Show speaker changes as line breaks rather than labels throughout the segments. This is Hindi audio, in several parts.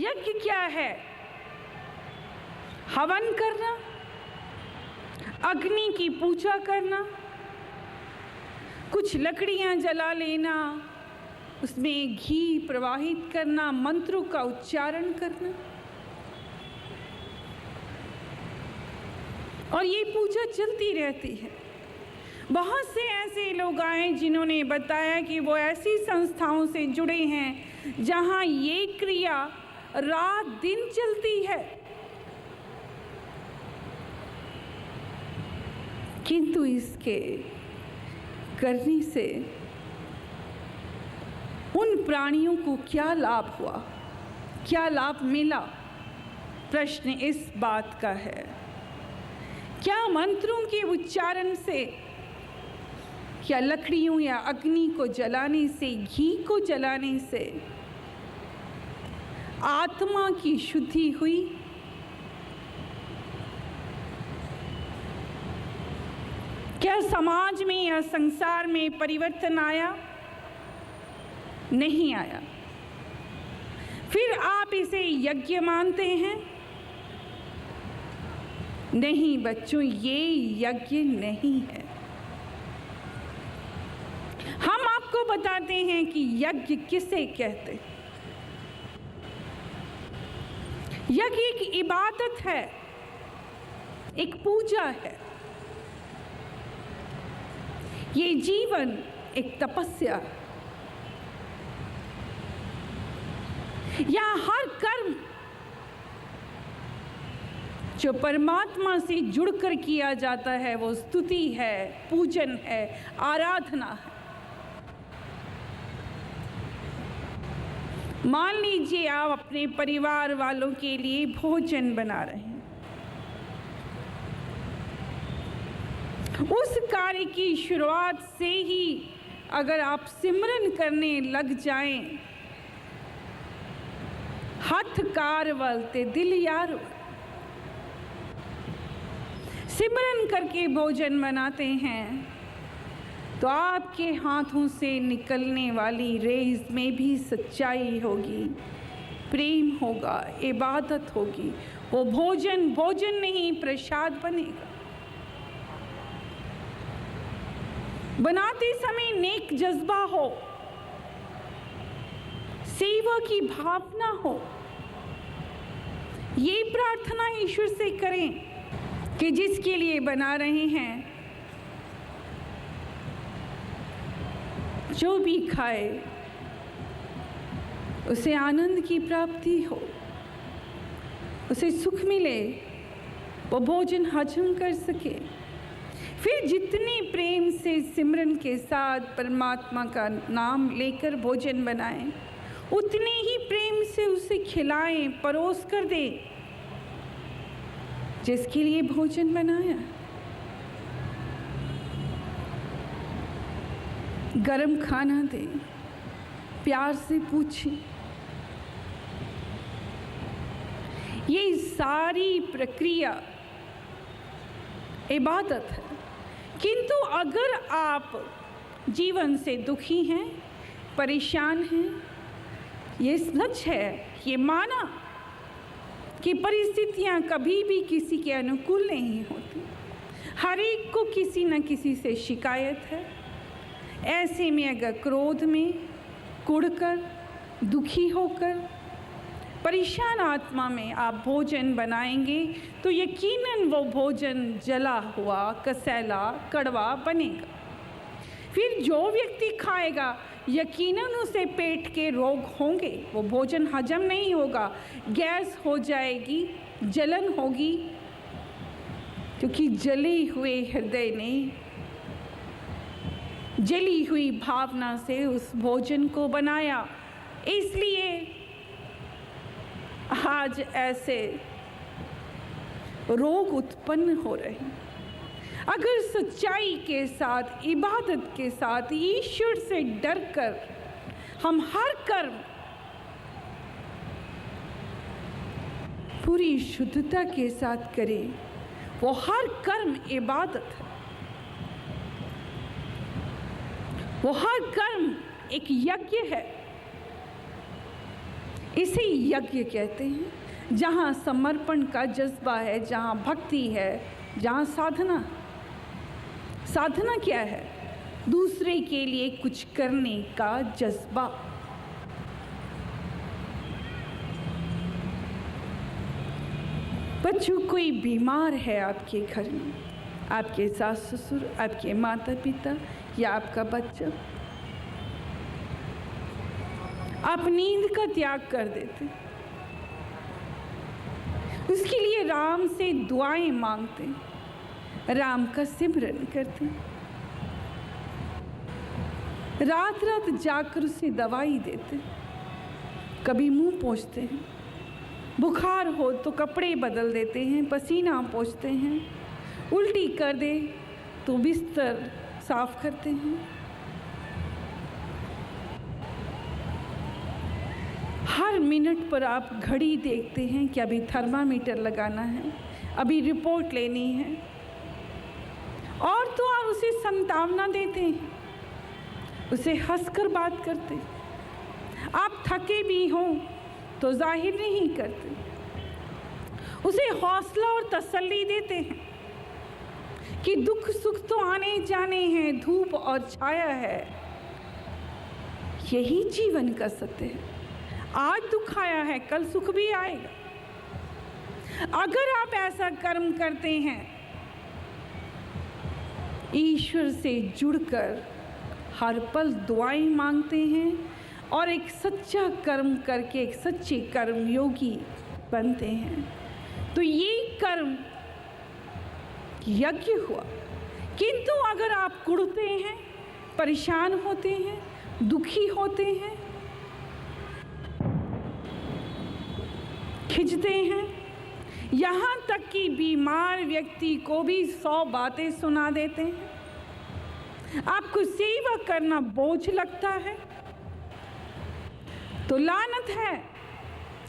यज्ञ क्या है? हवन करना, अग्नि की पूजा करना, कुछ लकड़ियां जला लेना, उसमें घी प्रवाहित करना, मंत्रों का उच्चारण करना, और ये पूजा चलती रहती है। बहुत से ऐसे लोग आए जिन्होंने बताया कि वो ऐसी संस्थाओं से जुड़े हैं जहां ये क्रिया रात दिन चलती है, किंतु इसके करने से उन प्राणियों को क्या लाभ हुआ, क्या लाभ मिला? प्रश्न इस बात का है, क्या मंत्रों के उच्चारण से, क्या लकड़ियों या अग्नि को जलाने से, घी को जलाने से आत्मा की शुद्धि हुई? क्या समाज में या संसार में परिवर्तन आया? नहीं आया। फिर आप इसे यज्ञ मानते हैं? नहीं बच्चों, ये यज्ञ नहीं है। हम आपको बताते हैं कि यज्ञ किसे कहते हैं। यज्ञ एक इबादत है, एक पूजा है। ये जीवन एक तपस्या, या हर कर्म जो परमात्मा से जुड़कर किया जाता है वो स्तुति है, पूजन है, आराधना है। मान लीजिए आप अपने परिवार वालों के लिए भोजन बना रहे हैं। उस कार्य की शुरुआत से ही अगर आप सिमरन करने लग जाएं, हथ कार ते दिल यार, सिमरन करके भोजन बनाते हैं तो आपके हाथों से निकलने वाली रेज़ में भी सच्चाई होगी, प्रेम होगा, इबादत होगी। वो भोजन भोजन नहीं, प्रसाद बनेगा। बनाते समय नेक जज्बा हो, सेवा की भावना हो। ये प्रार्थना ईश्वर से करें कि जिसके लिए बना रहे हैं, जो भी खाए उसे आनंद की प्राप्ति हो, उसे सुख मिले, वो भोजन हजम कर सके। फिर जितने प्रेम से सिमरन के साथ परमात्मा का नाम लेकर भोजन बनाएं, उतने ही प्रेम से उसे खिलाएं, परोस कर दें जिसके लिए भोजन बनाया। गरम खाना दें, प्यार से पूछें। ये सारी प्रक्रिया इबादत है। किंतु अगर आप जीवन से दुखी हैं, परेशान हैं, ये सच है, ये माना कि परिस्थितियां कभी भी किसी के अनुकूल नहीं होती, हर एक को किसी न किसी से शिकायत है। ऐसे में अगर क्रोध में कुढ़कर, दुखी होकर, परेशान आत्मा में आप भोजन बनाएंगे तो यकीनन वो भोजन जला हुआ, कसैला, कड़वा बनेगा। फिर जो व्यक्ति खाएगा यकीनन उसे पेट के रोग होंगे, वो भोजन हजम नहीं होगा, गैस हो जाएगी, जलन होगी, क्योंकि जले हुए हृदय ने जली हुई भावना से उस भोजन को बनाया। इसलिए आज ऐसे रोग उत्पन्न हो रहे हैं। अगर सच्चाई के साथ, इबादत के साथ, ईश्वर से डरकर हम हर कर्म पूरी शुद्धता के साथ करें, वो हर कर्म इबादत है। वो हर कर्म एक यज्ञ है। इसे यज्ञ कहते हैं, जहाँ समर्पण का जज्बा है, जहाँ भक्ति है, जहाँ साधना। साधना क्या है? दूसरे के लिए कुछ करने का जज्बा। बच्चों, कोई बीमार है आपके घर में, आपके सास ससुर, आपके माता पिता या आपका बच्चा, आप नींद का त्याग कर देते, उसके लिए राम से दुआएं मांगते, राम का सिमरन करते, रात रात जाकर उसे दवाई देते, कभी मुंह पोंछते हैं, बुखार हो तो कपड़े बदल देते हैं, पसीना पोंछते हैं, उल्टी कर दे तो बिस्तर साफ करते हैं। हर मिनट पर आप घड़ी देखते हैं कि अभी थर्मामीटर लगाना है, अभी रिपोर्ट लेनी है, और तो और उसे सांत्वना देते हैं, उसे हंसकर बात करते। आप थके भी हों तो जाहिर नहीं करते, उसे हौसला और तसल्ली देते हैं कि दुख सुख तो आने जाने हैं, धूप और छाया है, यही जीवन का सत्य है। आज दुख आया है, कल सुख भी आएगा। अगर आप ऐसा कर्म करते हैं, ईश्वर से जुड़कर हर पल दुआएं मांगते हैं और एक सच्चा कर्म करके एक सच्चे कर्मयोगी बनते हैं, तो ये कर्म यज्ञ हुआ। किंतु अगर आप कुढ़ते हैं, परेशान होते हैं, दुखी होते हैं, खिंचते हैं, यहाँ तक कि बीमार व्यक्ति को भी 100 बातें सुना देते हैं, आपको सेवा करना बोझ लगता है, तो लानत है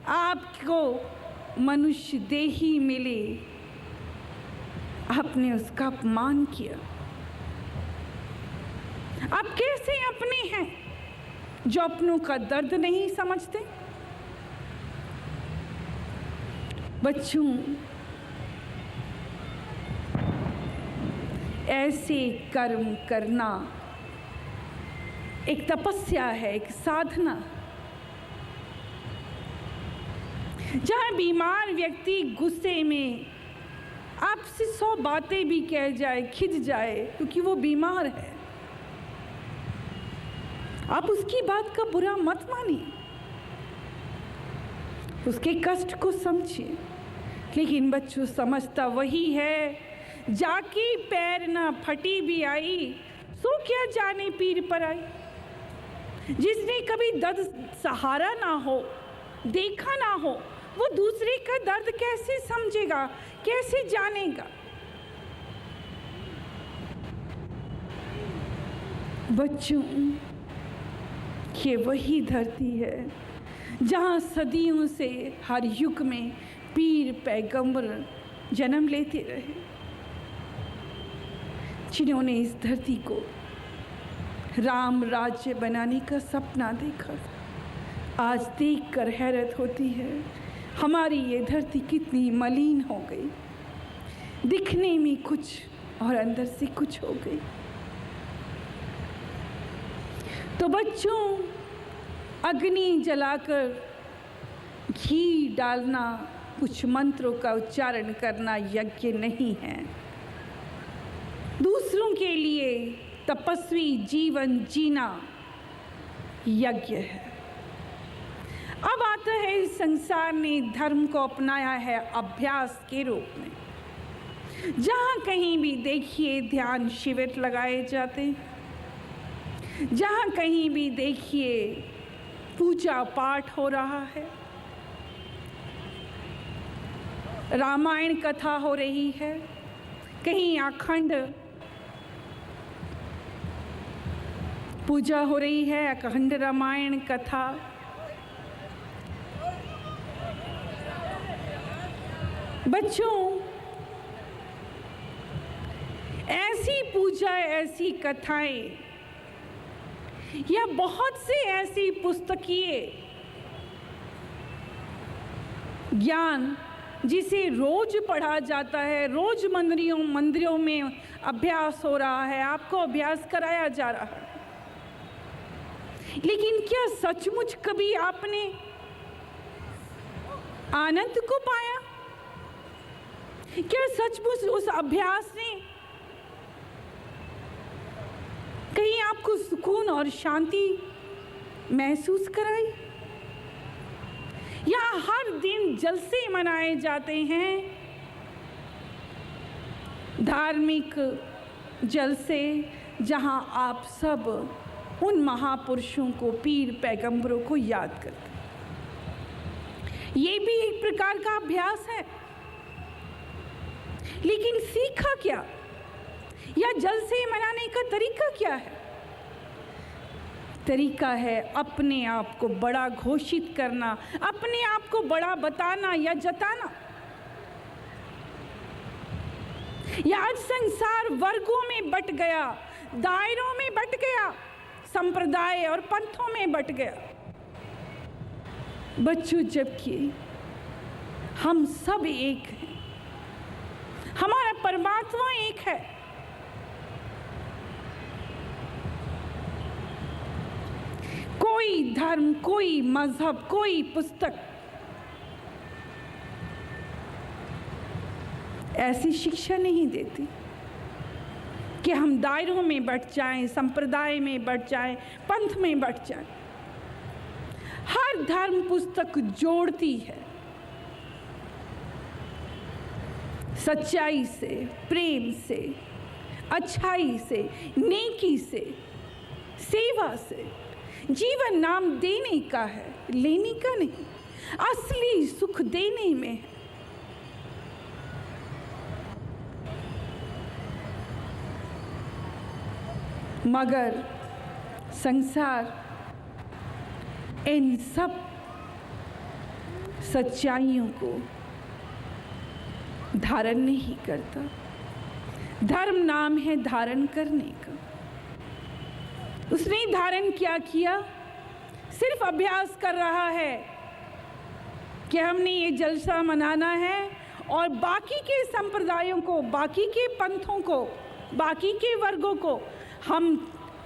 आपको मनुष्य देही मिले, आपने उसका अपमान किया। आप कैसे अपने हैं जो अपनों का दर्द नहीं समझते? बच्चों, ऐसे कर्म करना एक तपस्या है, एक साधना। जहाँ बीमार व्यक्ति गुस्से में आपसे 100 बातें भी कह जाए, खिंच जाए, क्योंकि वो बीमार है, आप उसकी बात का बुरा मत मानिए, उसके कष्ट को समझिए। लेकिन बच्चों, समझता वही है, जाके पैर ना फटी भी आई, सो क्या जाने पीर पर आई। जिसने कभी दर्द सहारा ना हो, देखा ना हो, वो दूसरे का दर्द कैसे समझेगा, कैसे जानेगा? बच्चों, ये वही धरती है जहाँ सदियों से हर युग में पीर पैगंबर जन्म लेते रहे, जिन्होंने इस धरती को राम राज्य बनाने का सपना देखा। आज देखकर हैरत होती है, हमारी ये धरती कितनी मलिन हो गई, दिखने में कुछ और अंदर से कुछ हो गई। तो बच्चों, अग्नि जलाकर घी डालना, कुछ मंत्रों का उच्चारण करना यज्ञ नहीं है। दूसरों के लिए तपस्वी जीवन जीना यज्ञ है। अब आता है, इस संसार ने धर्म को अपनाया है अभ्यास के रूप में। जहाँ कहीं भी देखिए ध्यान शिविर लगाए जाते हैं, जहाँ कहीं भी देखिए पूजा पाठ हो रहा है, रामायण कथा हो रही है, कहीं अखंड पूजा हो रही है, अखंड रामायण कथा। बच्चों, ऐसी पूजा, ऐसी कथाएं या बहुत से ऐसी पुस्तकें ज्ञान जिसे रोज पढ़ा जाता है, रोज मंदिरों में अभ्यास हो रहा है, आपको अभ्यास कराया जा रहा है, लेकिन क्या सचमुच कभी आपने आनंद को पाया? क्या सचमुच उस अभ्यास ने कहीं आपको सुकून और शांति महसूस कराई? या हर दिन जलसे मनाए जाते हैं, धार्मिक जलसे, जहां आप सब उन महापुरुषों को, पीर पैगंबरों को याद करते हैं। ये भी एक प्रकार का अभ्यास है, लेकिन सीखा क्या? या जलसे मनाने का तरीका क्या है? तरीका है अपने आप को बड़ा घोषित करना, अपने आप को बड़ा बताना या जताना। या आज संसार वर्गों में बट गया, दायरों में बट गया, संप्रदाय और पंथों में बट गया। बच्चों, जबकि हम सब एक हैं, हमारा परमात्मा एक है। कोई धर्म, कोई मजहब, कोई पुस्तक ऐसी शिक्षा नहीं देती कि हम दायरों में बट जाएं, संप्रदाय में बट जाएं, पंथ में बट जाएं। हर धर्म पुस्तक जोड़ती है सच्चाई से, प्रेम से, अच्छाई से, नेकी से, सेवा से। जीवन नाम देने का है, लेने का नहीं। असली सुख देने में है। मगर संसार इन सब सच्चाइयों को धारण नहीं करता। धर्म नाम है धारण करने का। उसने धारण क्या किया? सिर्फ अभ्यास कर रहा है कि हमने ये जलसा मनाना है और बाकी के संप्रदायों को, बाकी के पंथों को, बाकी के वर्गों को हम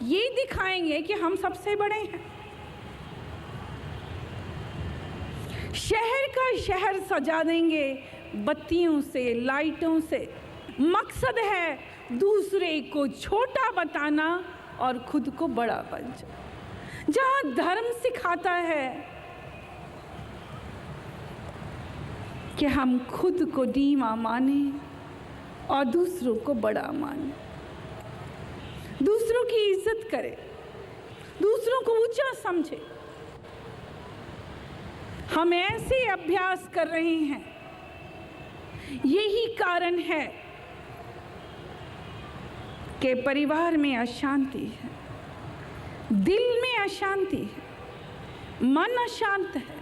ये दिखाएंगे कि हम सबसे बड़े हैं। शहर का शहर सजा देंगे बत्तियों से, लाइटों से। मकसद है दूसरे को छोटा बताना और खुद को बड़ा बन जाए। जहां धर्म सिखाता है कि हम खुद को नीवा माने और दूसरों को बड़ा माने, दूसरों की इज्जत करें, दूसरों को ऊंचा समझे। हम ऐसे अभ्यास कर रहे हैं। यही कारण है कि परिवार में अशांति है, दिल में अशांति है, मन अशांत है,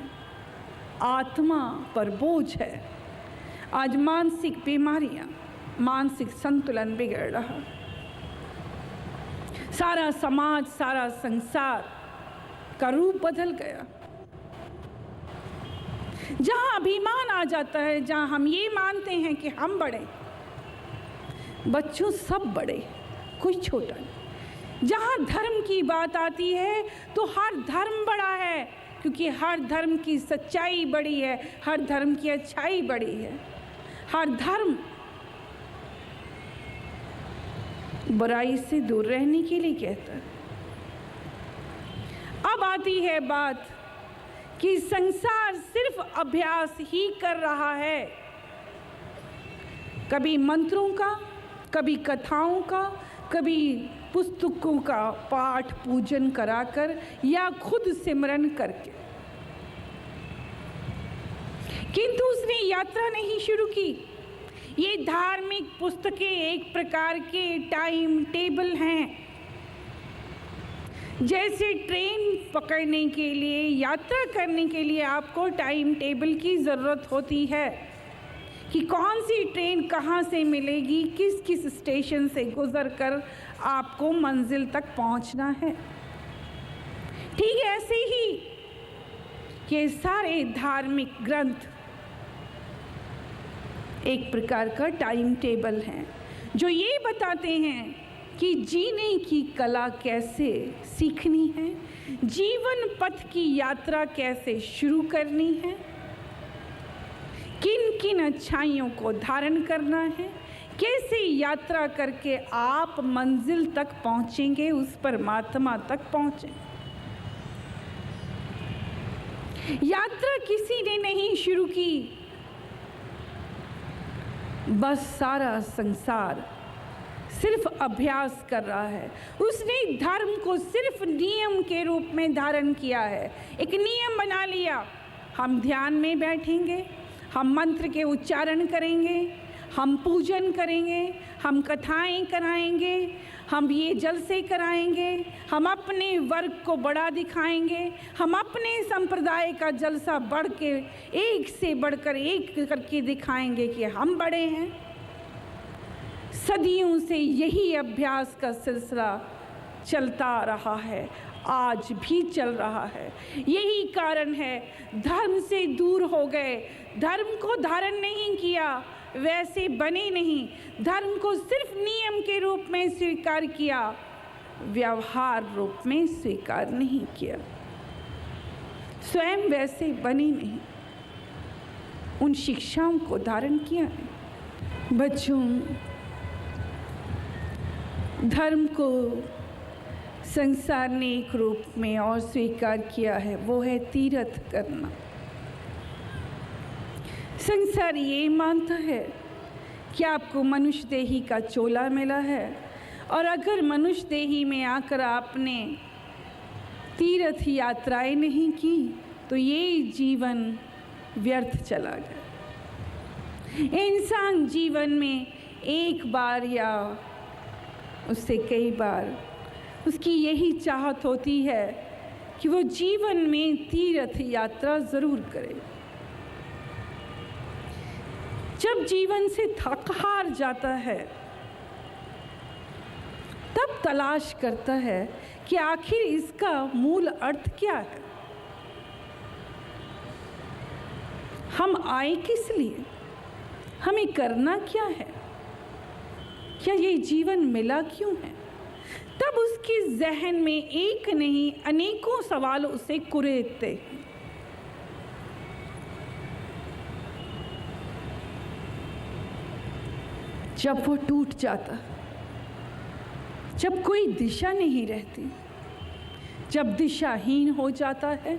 आत्मा पर बोझ है। आज मानसिक बीमारियां, मानसिक संतुलन बिगड़ रहा। सारा समाज, सारा संसार का रूप बदल गया। जहां अभिमान आ जाता है, जहां हम ये मानते हैं कि हम बड़े, बच्चों सब बड़े, कोई छोटा नहीं। जहां धर्म की बात आती है तो हर धर्म बड़ा है, क्योंकि हर धर्म की सच्चाई बड़ी है, हर धर्म की अच्छाई बड़ी है। हर धर्म बुराई से दूर रहने के लिए कहता है। अब आती है बात कि संसार सिर्फ अभ्यास ही कर रहा है, कभी मंत्रों का, कभी कथाओं का, कभी पुस्तकों का पाठ पूजन कराकर या खुद सिमरन करके। किंतु उसने यात्रा नहीं शुरू की। ये धार्मिक पुस्तकें एक प्रकार के टाइम टेबल हैं। जैसे ट्रेन पकड़ने के लिए, यात्रा करने के लिए आपको टाइम टेबल की ज़रूरत होती है कि कौन सी ट्रेन कहाँ से मिलेगी, किस किस स्टेशन से गुजरकर आपको मंजिल तक पहुँचना है। ठीक ऐसे ही ये सारे धार्मिक ग्रंथ एक प्रकार का टाइम टेबल है जो ये बताते हैं कि जीने की कला कैसे सीखनी है, जीवन पथ की यात्रा कैसे शुरू करनी है, किन किन अच्छाइयों को धारण करना है, कैसे यात्रा करके आप मंजिल तक पहुंचेंगे, उस परमात्मा तक पहुंचे। यात्रा किसी ने नहीं शुरू की, बस सारा संसार सिर्फ अभ्यास कर रहा है। उसने धर्म को सिर्फ नियम के रूप में धारण किया है। एक नियम बना लिया, हम ध्यान में बैठेंगे, हम मंत्र के उच्चारण करेंगे, हम पूजन करेंगे, हम कथाएं कराएंगे, हम ये जलसे कराएंगे, हम अपने वर्ग को बड़ा दिखाएंगे, हम अपने संप्रदाय का जलसा बढ़ के एक से बढ़कर एक करके दिखाएंगे कि हम बड़े हैं। सदियों से यही अभ्यास का सिलसिला चलता रहा है, आज भी चल रहा है। यही कारण है धर्म से दूर हो गए, धर्म को धारण नहीं किया, वैसे बने नहीं, धर्म को सिर्फ नियम के रूप में स्वीकार किया, व्यवहार रूप में स्वीकार नहीं किया, स्वयं वैसे बने नहीं, उन शिक्षाओं को धारण किया है। बच्चों, धर्म को संसार ने एक रूप में और स्वीकार किया है, वो है तीर्थ करना। संसार ये मानता है कि आपको मनुष्य देही का चोला मिला है और अगर मनुष्य देही में आकर आपने तीर्थ यात्राएं नहीं की तो ये जीवन व्यर्थ चला गया। इंसान जीवन में एक बार या उससे कई बार उसकी यही चाहत होती है कि वो जीवन में तीर्थ यात्रा ज़रूर करे। जब जीवन से थक हार जाता है तब तलाश करता है कि आखिर इसका मूल अर्थ क्या है, हम आए किस लिए, हमें करना क्या है, क्या ये जीवन मिला क्यों है। तब उसके जहन में एक नहीं अनेकों सवाल उसे कुरेदते हैं। जब वो टूट जाता, जब कोई दिशा नहीं रहती, जब दिशाहीन हो जाता है,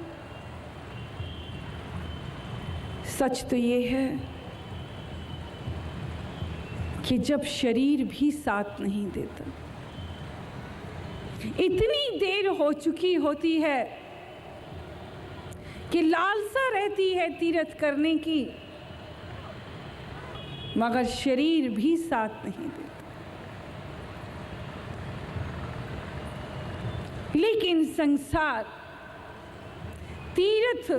सच तो ये है कि जब शरीर भी साथ नहीं देता, इतनी देर हो चुकी होती है कि लालसा रहती है तीर्थ करने की, मगर शरीर भी साथ नहीं देता। लेकिन संसार तीर्थ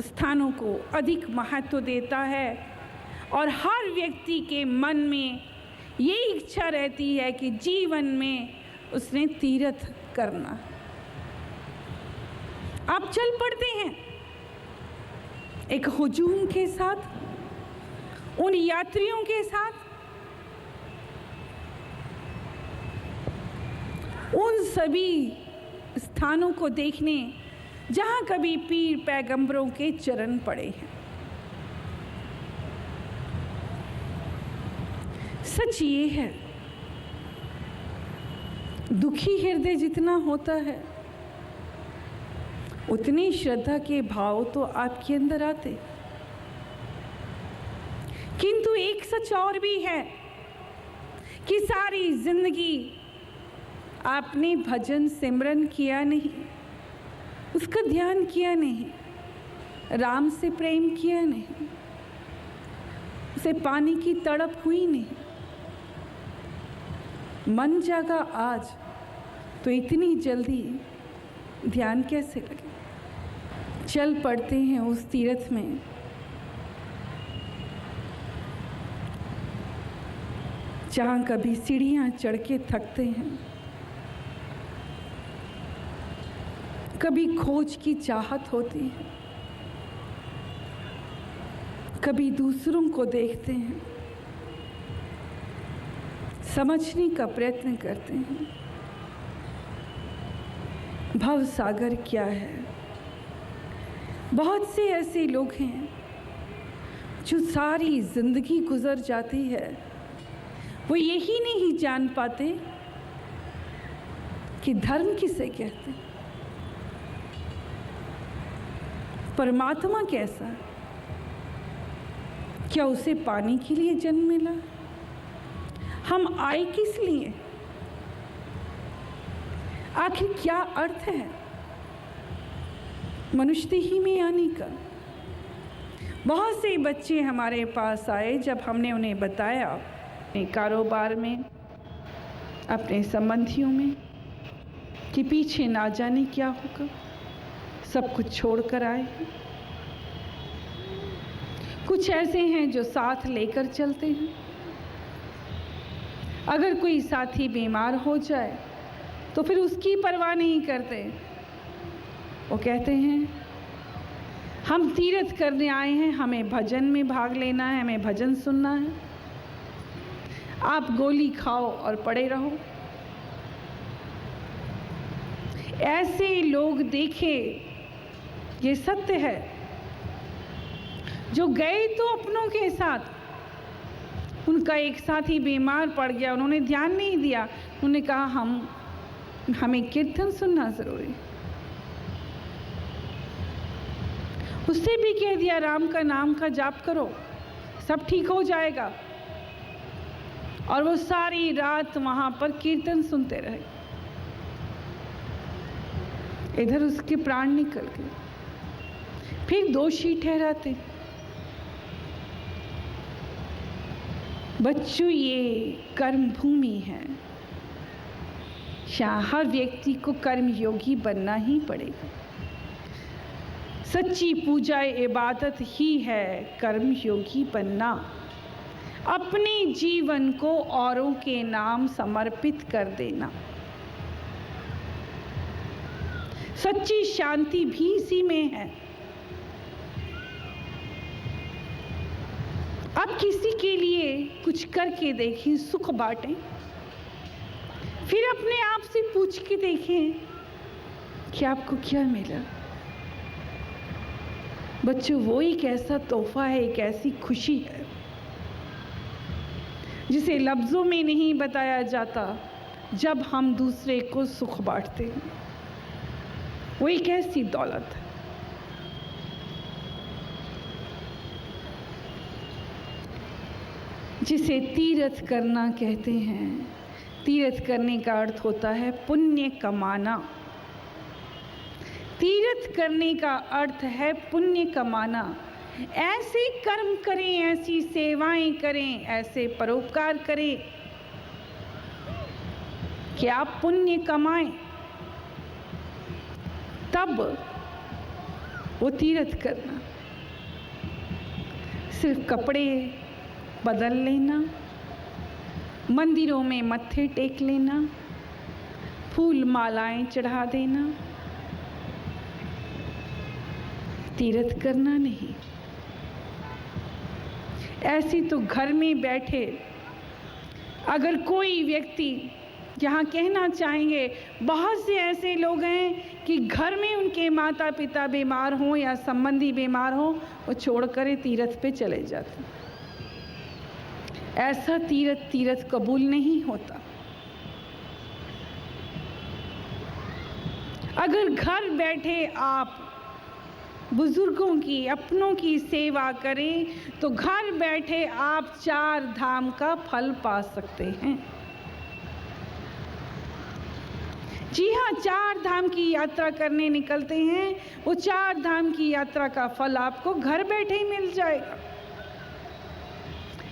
स्थानों को अधिक महत्व देता है और हर व्यक्ति के मन में ये इच्छा रहती है कि जीवन में उसने तीर्थ करना। आप चल पड़ते हैं एक हुजूम के साथ, उन यात्रियों के साथ, उन सभी स्थानों को देखने जहां कभी पीर पैगंबरों के चरण पड़े हैं। सच ये है, दुखी हृदय जितना होता है उतनी श्रद्धा के भाव तो आपके अंदर आते, किंतु एक सच और भी है कि सारी जिंदगी आपने भजन सिमरन किया नहीं, उसका ध्यान किया नहीं, राम से प्रेम किया नहीं, उसे पाने की तड़प हुई नहीं, मन जागा आज तो इतनी जल्दी ध्यान कैसे लगे। चल पड़ते हैं उस तीर्थ में, जहाँ कभी सीढ़ियाँ चढ़ के थकते हैं, कभी खोज की चाहत होती है, कभी दूसरों को देखते हैं, समझने का प्रयत्न करते हैं भव सागर क्या है। बहुत से ऐसे लोग हैं जो सारी जिंदगी गुजर जाती है, वो यही नहीं जान पाते कि धर्म किसे कहते हैं, परमात्मा कैसा है, क्या उसे पाने के लिए जन्म मिला, हम आए किस लिए, आखिर क्या अर्थ है मनुष्य ही में आने का। बहुत से बच्चे हमारे पास आए जब हमने उन्हें बताया अपने कारोबार में, अपने संबंधियों में, कि पीछे ना जाने क्या होगा, सब कुछ छोड़कर आए हैं। कुछ ऐसे हैं जो साथ लेकर चलते हैं, अगर कोई साथी बीमार हो जाए तो फिर उसकी परवाह नहीं करते। वो कहते हैं हम तीर्थ करने आए हैं, हमें भजन में भाग लेना है, हमें भजन सुनना है, आप गोली खाओ और पड़े रहो। ऐसे लोग देखे, ये सत्य है, जो गए तो अपनों के साथ, उनका एक साथी बीमार पड़ गया, उन्होंने ध्यान नहीं दिया, उन्होंने कहा हमें कीर्तन सुनना जरूरी, उससे भी कह दिया राम का नाम का जाप करो, सब ठीक हो जाएगा। और वो सारी रात वहां पर कीर्तन सुनते रहे, इधर उसके प्राण निकल गए, फिर दोषी ठहराते। बच्चों, ये कर्म भूमि है, हर व्यक्ति को कर्म योगी बनना ही पड़ेगा। सच्ची पूजा इबादत ही है कर्म योगी बनना, अपने जीवन को औरों के नाम समर्पित कर देना। सच्ची शांति भी इसी में है। अब किसी के लिए कुछ करके देखें, सुख बांटें, फिर अपने आप से पूछ के देखें कि आपको क्या मिला। बच्चों, वो एक ऐसा तोहफा है, एक ऐसी खुशी है जिसे लफ्जों में नहीं बताया जाता। जब हम दूसरे को सुख बांटते हैं, वो एक ऐसी दौलत है। जिसे तीर्थ करना कहते हैं। तीर्थ करने का अर्थ होता है पुण्य कमाना। तीर्थ करने का अर्थ है पुण्य कमाना। ऐसे कर्म करें, ऐसी सेवाएं करें, ऐसे परोपकार करें कि आप पुण्य कमाएं, तब वो तीर्थ करना। सिर्फ कपड़े बदल लेना, मंदिरों में मत्थे टेक लेना, फूल मालाएं चढ़ा देना, तीर्थ करना नहीं। ऐसी तो घर में बैठे अगर कोई व्यक्ति, यहाँ कहना चाहेंगे बहुत से ऐसे लोग हैं कि घर में उनके माता पिता बीमार हों या संबंधी बीमार हों, वो छोड़कर तीर्थ पे चले जाते। ऐसा तीर्थ कबूल नहीं होता। अगर घर बैठे आप बुजुर्गों की, अपनों की सेवा करें तो घर बैठे आप 4 धाम का फल पा सकते हैं। जी हाँ, 4 धाम की यात्रा करने निकलते हैं, वो 4 धाम की यात्रा का फल आपको घर बैठे ही मिल जाएगा।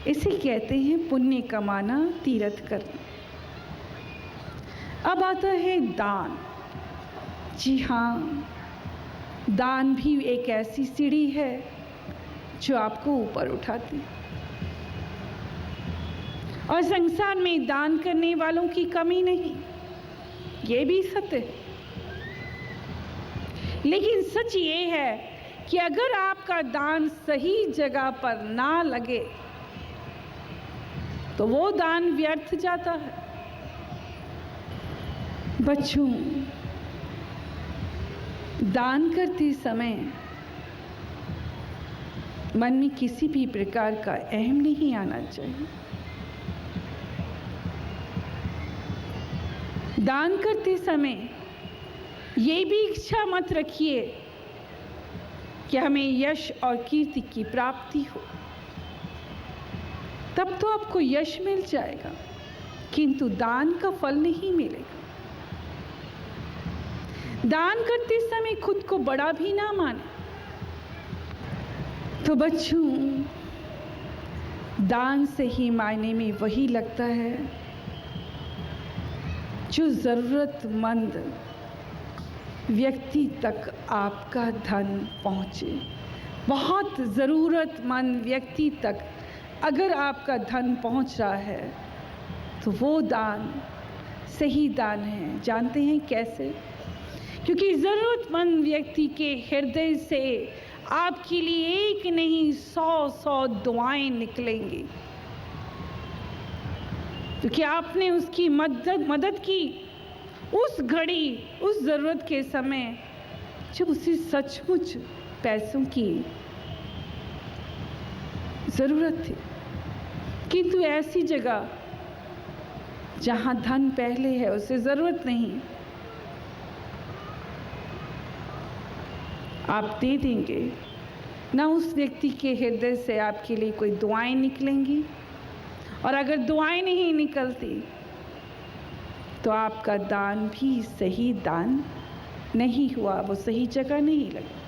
इसे कहते हैं पुण्य कमाना, तीर्थ करना। अब आता है दान। जी हाँ, दान भी एक ऐसी सीढ़ी है जो आपको ऊपर उठाती है। और संसार में दान करने वालों की कमी नहीं, ये भी सत्य है। लेकिन सच ये है कि अगर आपका दान सही जगह पर ना लगे तो वो दान व्यर्थ जाता है। बच्चों, दान करते समय मन में किसी भी प्रकार का अहम नहीं आना चाहिए। दान करते समय ये भी इच्छा मत रखिए कि हमें यश और कीर्ति की प्राप्ति हो। तब तो आपको यश मिल जाएगा, किंतु दान का फल नहीं मिलेगा। दान करते समय खुद को बड़ा भी ना माने। तो बच्चों, दान से ही मायने में वही लगता है जो जरूरतमंद व्यक्ति तक आपका धन पहुंचे। बहुत ज़रूरतमंद व्यक्ति तक अगर आपका धन पहुंच रहा है तो वो दान सही दान है। जानते हैं कैसे? क्योंकि ज़रूरतमंद व्यक्ति के हृदय से आपके लिए एक नहीं 100 दुआएं निकलेंगी, क्योंकि आपने उसकी मदद की उस घड़ी, उस ज़रूरत के समय जब उसे सचमुच पैसों की ज़रूरत थी। किंतु ऐसी जगह जहाँ धन पहले है, उसे ज़रूरत नहीं, आप दे देंगे ना, उस व्यक्ति के हृदय से आपके लिए कोई दुआएं निकलेंगी। और अगर दुआएं नहीं निकलती तो आपका दान भी सही दान नहीं हुआ, वो सही जगह नहीं लगा।